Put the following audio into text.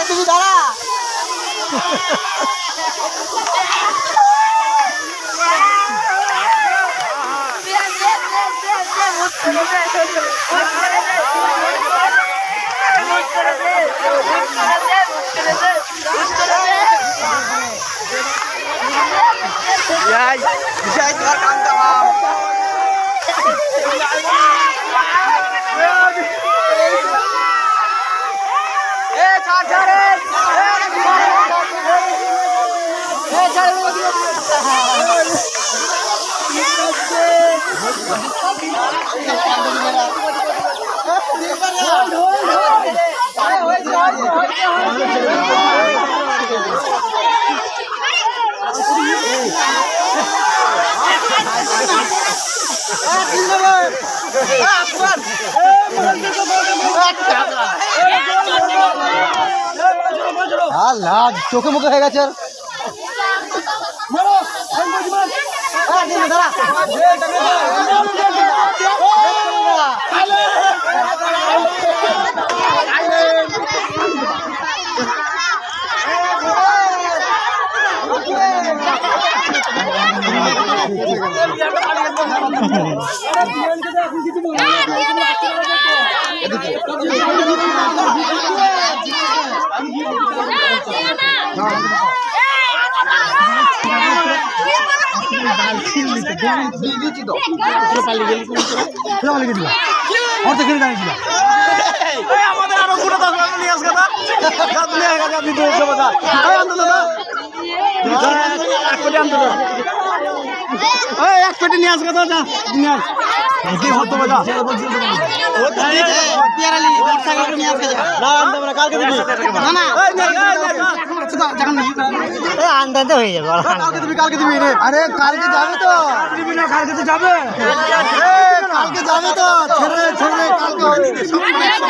তুমি দাঁড়া চোখে মুখে হয়ে গেছে আমাদের আরো পুরো 10 লাখ নিয়ে আসবে এক পেটি নিয়ে আসবে দাদা নিয়ে আস কি হতো বাবা পিয়ারালি মোটরসাইকেল নিয়ে আসবে না আনতে না কালকে দিবি না না এই আনতে হয়ে যাবে কালকে দিবি রে আরে কালকে যাবে তো দিবি না কালকে তো যাবে কালকে যাবে তো ছেড়ে ছেড়ে কালকে হয়নি কালকে হবে